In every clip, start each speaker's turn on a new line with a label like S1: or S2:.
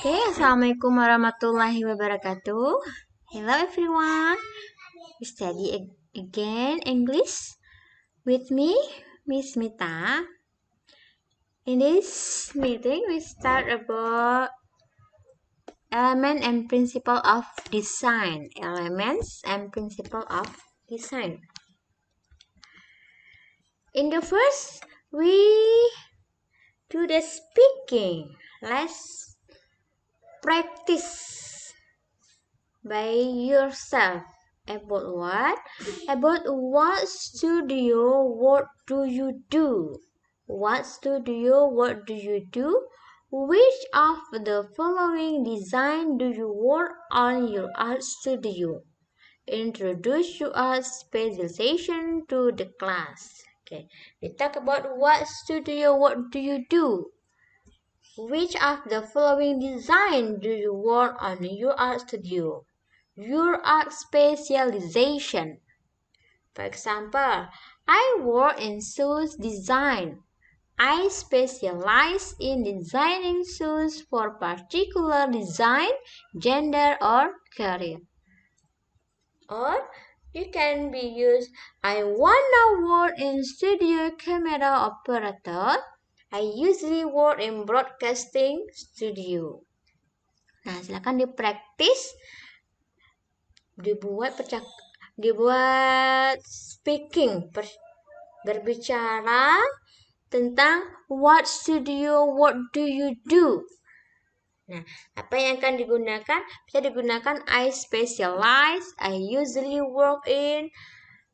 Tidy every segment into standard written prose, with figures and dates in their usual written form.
S1: Assalamualaikum warahmatullahi wabarakatuh. Hello everyone. We study again English with me, Miss Mita. In this meeting, we start about element and principle of design. Elements and principle of design. In the first, we do the speaking. Let's practice by yourself. About what? About what studio work do you do? What studio work do you do? Which of the following design do you work on your art studio? Introduce your art specialization to the class. Okay, we talk about what studio work do you do? Which of the following design do you work on in your art studio? Your art specialization. For example, I work in shoes design. I specialize in designing shoes for particular design, gender, or career. Or you can be used, I wanna work in studio camera operator. I usually work in broadcasting studio. Nah, silakan dipraktis, dibuat speaking, berbicara tentang what studio, what do you do. Nah, apa yang akan digunakan? Bisa digunakan I specialize, I usually work in,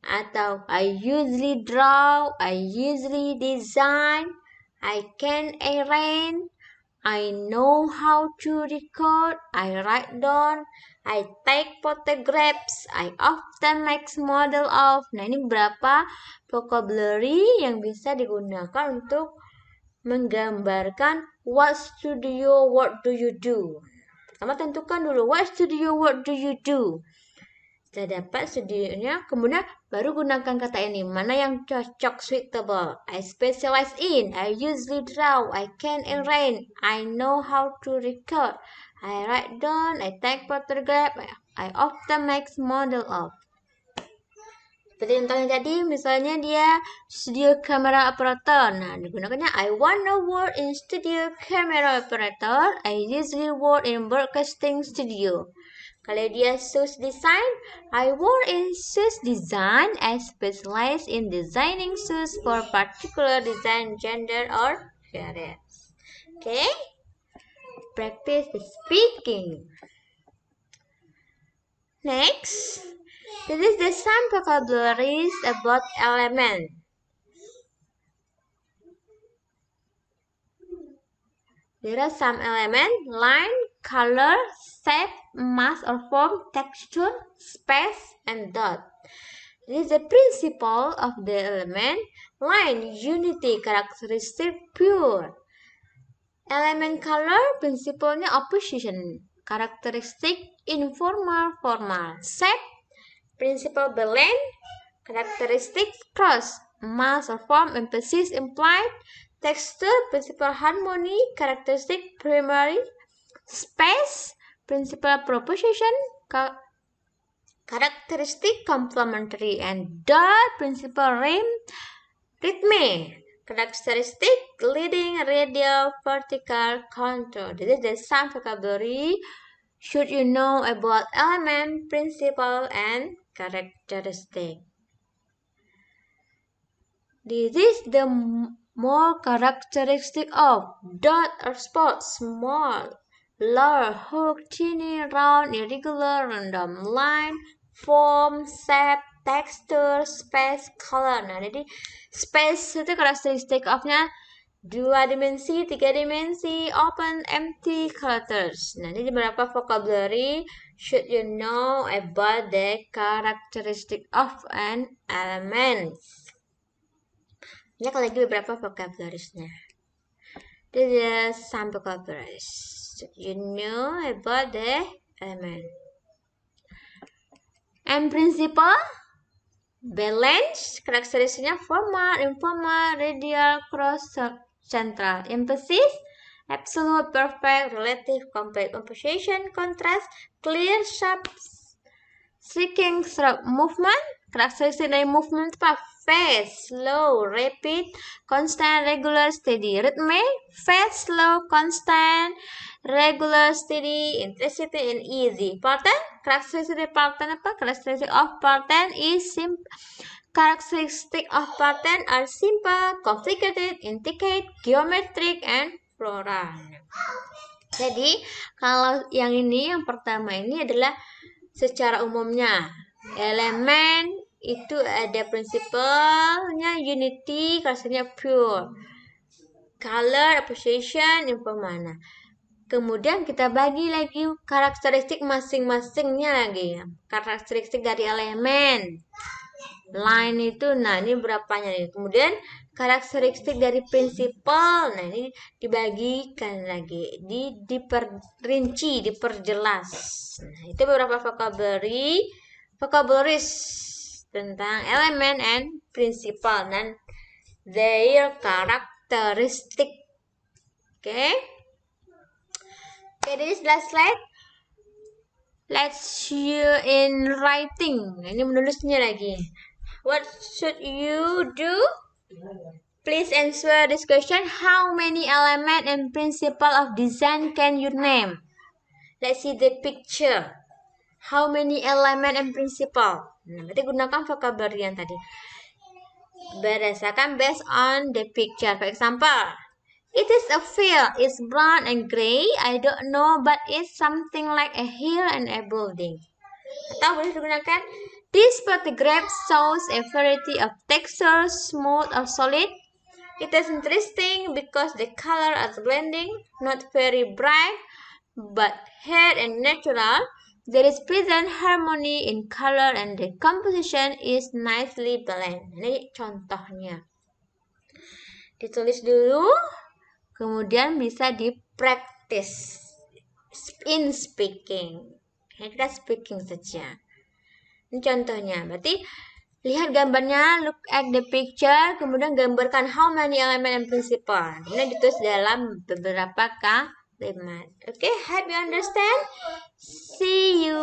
S1: atau I usually draw, I usually design, I can arrange, I know how to record, I write down, I take photographs, I often make model of. Nah, ini beberapa vocabulary yang bisa digunakan untuk menggambarkan what studio, what do you do. Pertama tentukan dulu what studio, what do you do. Sudah dapat studionya, kemudian baru gunakan kata ini. Mana yang cocok, suitable. I specialize in, I usually draw, I can arrange, I know how to record, I write down, I take photograph, I often make model of. Seperti contohnya tadi, misalnya dia studio camera operator. Nah, digunakannya I wanna work in studio camera operator, I usually work in broadcasting studio. Kalau dia shoes design, I work in shoes design. I specialize in designing shoes for particular design, gender, or career. Okay? Practice the speaking. Next, this is the some vocabularies about element. There are some element: line, color, shape, mass or form, texture, space, and dot. This is the principle of the element. Line, unity, characteristic, pure. Element color, prinsipalnya opposition. Characteristic, informal, formal. Shape, principle blend. Characteristic, cross. Mass or form, emphasis, implied. Texture, principal harmony, characteristic, primary. Space, principal proposition, characteristic, complementary. And dot, principal rhythm, characteristic, leading, radial, vertical, contour. This is the some vocabulary should you know about element, principle, and characteristic. This is the more characteristic of dot or spot, small, large, hook, tiny, round, irregular, random, line, form, shape, texture, space, color. Nah, jadi space itu karakteristik of-nya 2 dimensi, 3 dimensi, open, empty, colors. Nah, ini beberapa vocabulary should you know about the characteristic of an element. Ini lagi beberapa vocabularies-nya. This is some vocabularies. You know about the element. And principle, balance, karakteristiknya formal, informal, radial, cross, central. Emphasis, absolute, perfect, relative, complete, composition, contrast, clear, sharp, striking, sharp movement. Karakteristik dari movement apa? Fast, slow, rapid, constant, regular, steady. Rhythmic, fast, slow, constant, regular, steady, intensity, and easy. Pattern, karakteristik dari pattern apa? Karakteristik of pattern is simple. Characteristic of pattern are simple, complicated, intricate, geometric, and floral. Jadi, kalau yang ini, yang pertama ini adalah secara umumnya. Elemen itu ada prinsipalnya unity, karakteristiknya pure. Color, appreciation, mana. Kemudian kita bagi lagi karakteristik masing-masingnya lagi. Karakteristik dari elemen. Line itu, nah ini berapanya nih. Kemudian karakteristik dari prinsipal, nah ini dibagikan lagi, diperinci, diperjelas. Nah, itu beberapa vocabularies tentang elemen and prinsipal dan their karakteristik. Oke. Okay, this last slide. Let's you in writing. Ini menulisnya lagi. What should you do? Please answer this question. How many element and principle of design can you name? Let's see the picture. How many element and principle? Nah, berarti gunakan vocabulary yang tadi. Berdasarkan based on the picture. For example, it is a field. It's brown and gray. I don't know, but it's something like a hill and a building. Atau boleh digunakan this photograph shows a variety of textures, smooth or solid. It is interesting because the color are blending, not very bright, but hair and natural. There is present harmony in color and the composition is nicely blended. Ini contohnya. Ditulis dulu, kemudian bisa dipraktis in speaking. Kita speaking saja. Ini contohnya. Berarti lihat gambarnya, look at the picture, kemudian gambarkan how many element and principle. Kemudian ditulis dalam beberapa kalimat. Okay, hope you understand. See you